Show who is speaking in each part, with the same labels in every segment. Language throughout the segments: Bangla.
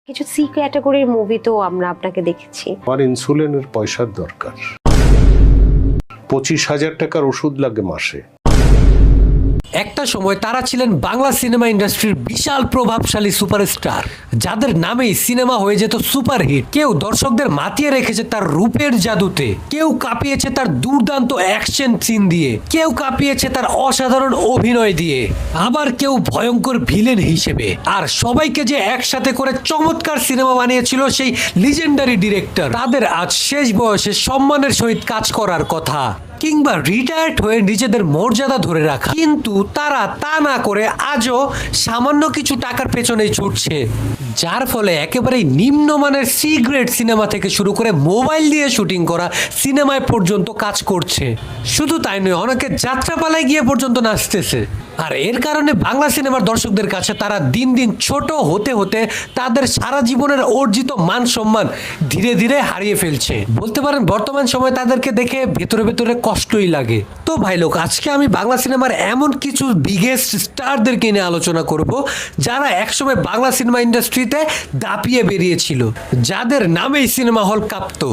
Speaker 1: কিছু সি ক্যাটাগরির মুভি তো আমরা আপনাকে দেখেছি।
Speaker 2: আমার ইনসুলিনের পয়সার দরকার, 25,000 টাকার ওষুধ লাগে মাসে।
Speaker 3: একটা সময় তারা ছিলেন বাংলা সিনেমা ইন্ডাস্ট্রির বিশাল প্রভাবশালী সুপারস্টার, যাদের নামেই সিনেমা হয়ে যেত সুপারহিট। কেউ দর্শকদের মাতিয়ে রেখেছে তার রূপের জাদুতে, কেউ কাঁপিয়েছে তার দুর্দান্ত অ্যাকশন সিন দিয়ে, কেউ কাঁপিয়েছে তার অসাধারণ অভিনয় দিয়ে, আবার কেউ ভয়ঙ্কর ভিলেন হিসেবে। আর সবাইকে যে একসাথে করে চমৎকার সিনেমা বানিয়েছিল সেই লিজেন্ডারি ডিরেক্টর, তাদের আজ শেষ বয়সে সম্মানের সহিত কাজ করার কথা, কিংবা রিটায়ার্ড হয়ে নিজেদের মর্যাদা ধরে রাখা। কিন্তু তারা তা না করে আজও সামান্য কিছু টাকার পেছনেই ছুটছে, যার ফলে একেবারেই নিম্নমানের সি গ্রেড সিনেমা থেকে শুরু করে মোবাইল দিয়ে শুটিং করা সিনেমায় পর্যন্ত কাজ করছে। শুধু তাই নয়, অনেকে যাত্রাপালায় গিয়ে পর্যন্ত নাচতেছে। আর এর কারণে বাংলা সিনেমার দর্শকদের কাছে তারা দিন দিন ছোট হতে হতে তাদের সারা জীবনের অর্জিত মান সম্মান ধীরে ধীরে হারিয়ে ফেলছে। বলতে পারেন বর্তমান সময়ে তাদেরকে দেখে ভেতরে ভেতরে কষ্টই লাগে। তো ভাই লোক, আজকে আমি বাংলা সিনেমার এমন কিছু বিগেস্ট স্টারদেরকে নিয়ে আলোচনা করব, যারা একসময় বাংলা সিনেমা ইন্ডাস্ট্রিতে দাপিয়ে বেরিয়েছিল, যাদের নামেই সিনেমা হল কাঁপতো,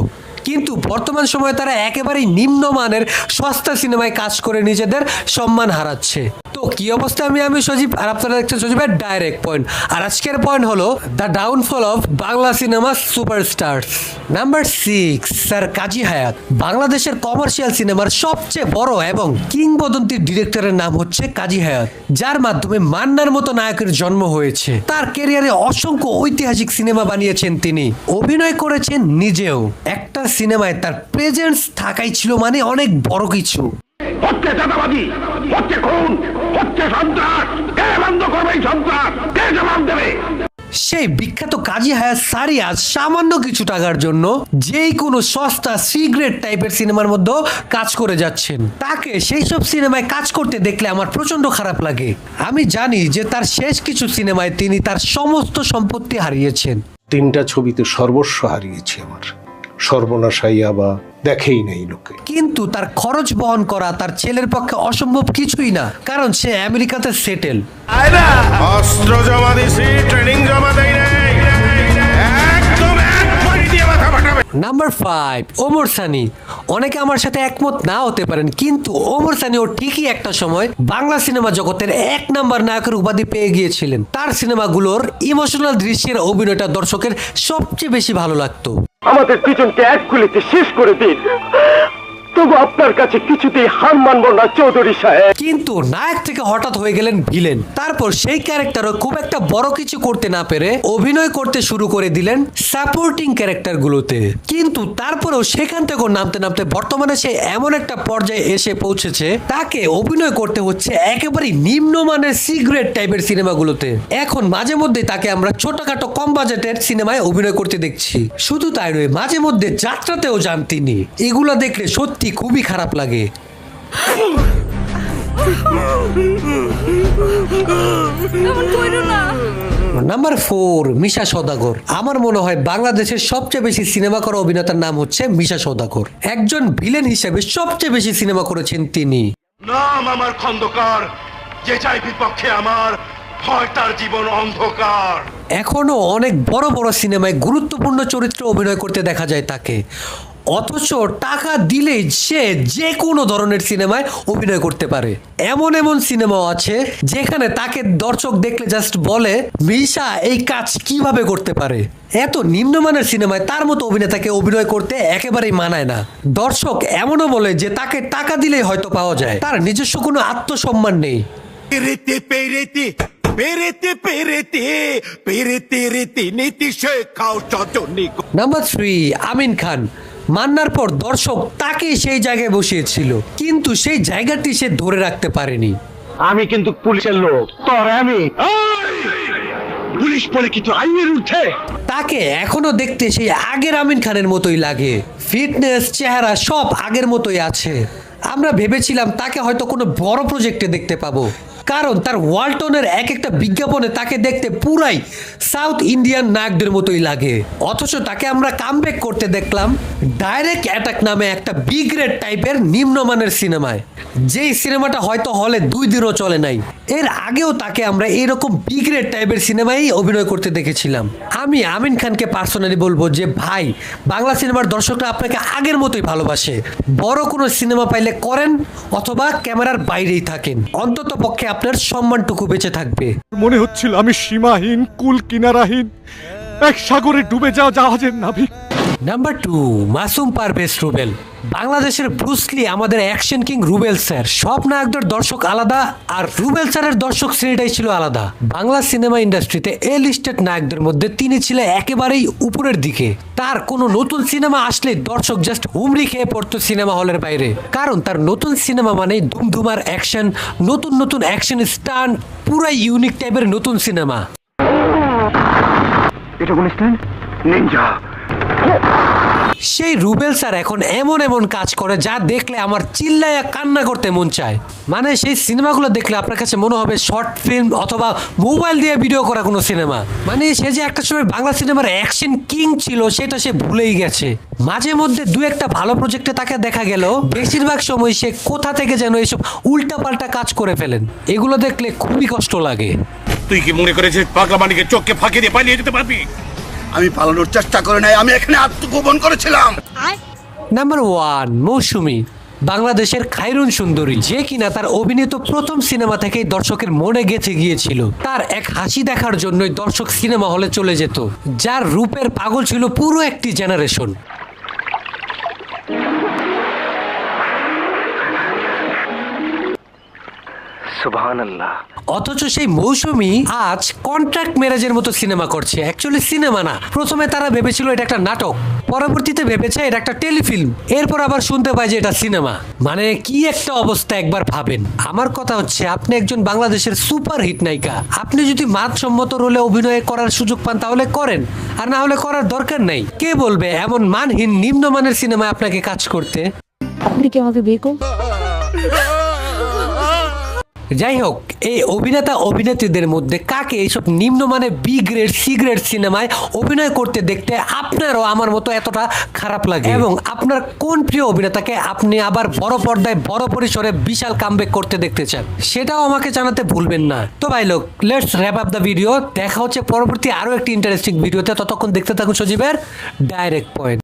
Speaker 3: কিন্তু বর্তমান সময়ে তারা একেবারেই নিম্নমানের সস্তা সিনেমায় কাজ করে নিজেদের সম্মান হারাচ্ছে। তো কি অবস্থা, আমি সজীব, আর আপনারা দেখছেন সজীবের ডাইরেক্ট পয়েন্ট। আর আজকের পয়েন্ট হলো the downfall of Bangla cinema superstars. Number 6, sir Kazi Hayat. বাংলাদেশের কমার্শিয়াল সিনেমার সবচেয়ে বড় এবং কিংবদন্তি ডিরেক্টরের নাম হচ্ছে কাজী হায়াৎ, যার মাধ্যমে মান্নার মতো নায়কের জন্ম হয়েছে। তার ক্যারিয়ারে অসংখ্য ঐতিহাসিক সিনেমা বানিয়েছেন তিনি, অভিনয় করেছেন নিজেও। একটা সিনেমায় তার প্রেজেন্স থাকাই ছিল মানে অনেক বড় কিছু।
Speaker 4: হচ্ছে চাঁদাবাজি, হচ্ছে খুন, হচ্ছে সন্ত্রাস, কে বন্ধ করবে এই সন্ত্রাস, কে জবাব দেবে?
Speaker 3: সেই বিখ্যাত কাজী হায়াৎ স্যারই আজ সামান্য কিছু টাকার জন্য যেই কোনো সস্তা সিগ্রেট টাইপের সিনেমার মধ্যে কাজ করে যাচ্ছেন। তাকে সেই সব সিনেমায় কাজ করতে দেখলে আমার প্রচন্ড খারাপ লাগে। আমি জানি যে তার শেষ কিছু সিনেমায় তিনি তার সমস্ত সম্পত্তি হারিয়েছেন।
Speaker 2: 3টা ছবিতে সর্বস্ব হারিয়েছি আমার, সর্বনাশ হইয়া বা দেখেই নাই লোকে।
Speaker 3: কিন্তু তার খরচ বহন করা তার ছেলের পক্ষে অসম্ভব কিছুই না, কারণ সে আমেরিকাতে সেটেল।
Speaker 4: অস্ত্র জমা দিছি, ট্রেনিং জমা দেই নাই, একদম এক পয়েন্ট দিয়ে মাথা ফাটাবে।
Speaker 3: নাম্বার 5, ওমর সানি। অনেকে আমার সাথে একমত না হতে পারেন, কিন্তু ওমর সানিও ঠিকই একটা সময় বাংলা সিনেমা জগতের 1 নাম্বার নায়কের উপাধি পেয়ে গিয়েছিলেন। তার সিনেমাগুলোর ইমোশনাল দৃশ্যের অভিনয়টা দর্শকের সবচেয়ে বেশি ভালো লাগতো।
Speaker 4: আমাদের পিছনকে এক গুলিতে শেষ করে দিন, তবু আপনার কাছে কিছুতেই হার মানব না চৌধুরী সাহেব।
Speaker 3: কিন্তু নায়ক থেকে হঠাৎ হয়ে গেলেন ভিলেন। তারপর সেই ক্যারেক্টারও খুব একটা বড় কিছু করতে না পেরে অভিনয় করতে শুরু করে দিলেন সাপোর্টিং ক্যারেক্টারগুলোতে। কিন্তু তারপরেও সেখান থেকে নামতে নামতে বর্তমানে সে এমন একটা পর্যায়ে এসে পৌঁছেছে, তাকে অভিনয় করতে হচ্ছে একেবারেই নিম্নমানের সিগ্রেট টাইপের সিনেমাগুলোতে। এখন মাঝে মধ্যে তাকে আমরা ছোটখাটো কম বাজেটের সিনেমায় অভিনয় করতে দেখছি। শুধু তাই নয়, মাঝে মধ্যে যাত্রাতেও যান তিনি। এগুলো দেখলে সত্যি খুবই খারাপ লাগে। নাম্বার 4, মিশা সওদাগর। আমার মনে হয় বাংলাদেশের সবচেয়ে বেশি সিনেমা করা অভিনেতার নাম হচ্ছে মিশা সওদাগর। একজন ভিলেন হিসেবে সবচেয়ে বেশি সিনেমা করেছেন তিনি।
Speaker 4: নাম আমার খন্দকার, যে চাই বিপক্ষে আমার, হয় তার জীবন অন্ধকার।
Speaker 3: এখনো অনেক বড় বড় সিনেমায় গুরুত্বপূর্ণ চরিত্রে অভিনয় করতে দেখা যায় তাকে, অথচ টাকা দিলেই সে যে কোনো ধরনের সিনেমায় অভিনয় করতে পারে। এমন এমন সিনেমাও আছে যেখানে তাকে দর্শক দেখলে জাস্ট বলে, মিশা এই কাজ কিভাবে করতে পারে। এত নিম্নমানের সিনেমায় তার মতো অভিনেতাকে অভিনয় করতে একেবারেই মানায় না। দর্শক এমনও বলে যে তাকে টাকা দিলেই হয়তো পাওয়া যায়, তার নিজস্ব কোনো আত্মসম্মান নেই।
Speaker 5: পেরেতে পেরেতে পেরেতে পেরেতে পেরেতে রেতে নীতি শেখাও চটনি।
Speaker 3: নাম্বার 3, আমিন খান। মান্নার পর দর্শক তাকে সেই জায়গায় বসিয়েছিল, কিন্তু সেই জায়গাটি সে ধরে রাখতে পারেনি।
Speaker 4: আমি কিন্তু পুলিশের লোক, তোর আমি পুলিশ বলে কিছু আইনের উঠে।
Speaker 3: তাকে এখনো দেখতে সেই আগের আমিন খানের মতোই লাগে, ফিটনেস, চেহারা সব আগের মতোই আছে। আমরা ভেবেছিলাম তাকে হয়তো কোনো বড় প্রজেক্টে দেখতে পাবো, কারণ তার ওয়ালটনের এক একটা বিজ্ঞাপনে তাকে দেখতে পুরাই সাউথ ইন্ডিয়ান নায়কদের মতোই লাগে। অথচ তাকে আমরা কামব্যাক করতে দেখলাম ডাইরেক্ট অ্যাটাক নামে একটা বি গ্রেড টাইপের নিম্নমানের সিনেমায়, যেই সিনেমাটা হয়তো হলে 2 দিনও চলে নাই। এর আগেও তাকে আমরা এরকম বি গ্রেড টাইপের সিনেমায় অভিনয় করতে দেখেছিলাম। আমি আমিন খানকে পার্সোনালি বলবো যে ভাই, বাংলা সিনেমার দর্শকরা আপনাকে আগের মতোই ভালোবাসে। বড় কোনো সিনেমা পাইলে করেন অথবা ক্যামেরার বাইরেই থাকেন, অন্তত পক্ষে আপনার সম্মানটুকু বেঁচে থাকবে।
Speaker 6: মনে হচ্ছিল আমি সীমাহীন কুল কিনারাহীন এক সাগরে ডুবে যাওয়া জাহাজের নাবিক।
Speaker 3: নাম্বার 2, মাসুম পারভেজ রুবেল। বাংলাদেশের ব্রুসলি আমাদের অ্যাকশন কিং রুবেল স্যার। সব নায়কদের দর্শক আলাদা, আর রুবেল স্যারের দর্শক শ্রেণীটাই ছিল আলাদা। বাংলা সিনেমা ইন্ডাস্ট্রিতে এ লিস্টেড নায়কদের মধ্যে তিনি ছিলেন একেবারেই উপরের দিকে। তার কোনো নতুন সিনেমা আসলে দর্শক জাস্ট হুমড়ি খেয়ে পড়তো সিনেমা হলের বাইরে, কারণ তার নতুন সিনেমা মানেই ধুমধুমার অ্যাকশন, নতুন নতুন অ্যাকশন স্টান্ট, পুরাই ইউনিক টাইপের নতুন সিনেমা।
Speaker 7: এটা কোন স্ট্যান্ড? নিনজা।
Speaker 3: সেই রুবেল স্যার এখন এমন এমন কাজ করে যা দেখলে আমার চিল্লায়া কান্না করতে মন চায়। মানে সেই সিনেমাগুলো দেখলে আপনার কাছে মনে হবে শর্ট ফিল্ম অথবা মোবাইল দিয়ে ভিডিও করা কোনো সিনেমা। মানে সে যে একটা সময় বাংলা সিনেমার অ্যাকশন কিং ছিল সেটা সে ভুলেই গেছে। মাঝে মধ্যে 2-1টা ভালো প্রজেক্টে তাকে দেখা গেল, বেশিরভাগ সময় সে কোথা থেকে যেন এসব উল্টাপাল্টা কাজ করে ফেলেন। এগুলো দেখলে খুবই কষ্ট লাগে।
Speaker 5: তুই কি মনে করেছিস পাগলা মানিকের চোখকে ফাঁকি দিয়ে পালিয়ে যেতে পারবি?
Speaker 7: আমি পালানোর চেষ্টা করে নাই, আমি এখানে আত্মগোপন করেছিলাম।
Speaker 3: নাম্বার 1, মৌসুমী। বাংলাদেশের খায়রুন সুন্দরী, যে কিনা তার অভিনীত প্রথম সিনেমা থেকেই দর্শকের মনে গেঁথে গিয়েছিল। তার এক হাসি দেখার জন্যই দর্শক সিনেমা হলে চলে যেত, যার রূপের পাগল ছিল পুরো একটি জেনারেশন।
Speaker 7: সুবহানাল্লাহ।
Speaker 3: অথচ সেই মৌসুমী আজ কন্ট্রাক্ট ম্যারেজের মতো সিনেমা করছে। অ্যাকচুয়ালি সিনেমা না, প্রথমে তারা ভেবেছিল এটা একটা নাটক, পরবর্তীতে ভেবেছে এটা একটা টেলিফিল্ম, এরপর আবার শুনতে পাই যে এটা সিনেমা। মানে কি একটা অবস্থা একবার ভাবেন। আমার কথা হচ্ছে, আপনি একজন বাংলাদেশের সুপার হিট নায়িকা, আপনি যদি মানসম্মত রোলে অভিনয় করার সুযোগ পান তাহলে করেন, আর না হলে করার দরকার নাই। কে বলবে এমন মানহীন নিম্নমানের সিনেমায় আপনাকে কাজ করতে?
Speaker 1: আপনি কি আমাকে বিয়ে করুন?
Speaker 3: যাই হোক, এই অভিনেতা অভিনেত্রীদের মধ্যে কাকে এইসব নিম্নমানের বি গ্রেড সি গ্রেড সিনেমায় অভিনয় করতে দেখতে আপনারও আমার মতো এতটা খারাপ লাগে, এবং আপনার কোন প্রিয় অভিনেতাকে আপনি আবার বড় পর্দায় বড় পরিসরে বিশাল কামব্যাক করতে দেখতে চান, সেটাও আমাকে জানাতে ভুলবেন না। তো ভাই লোক, let's wrap up the video. দেখা হচ্ছে পরবর্তী আরো একটি ইন্টারেস্টিং ভিডিওতে। ততক্ষণ দেখতে থাকুন সজীবের ডাইরেক্ট পয়েন্ট।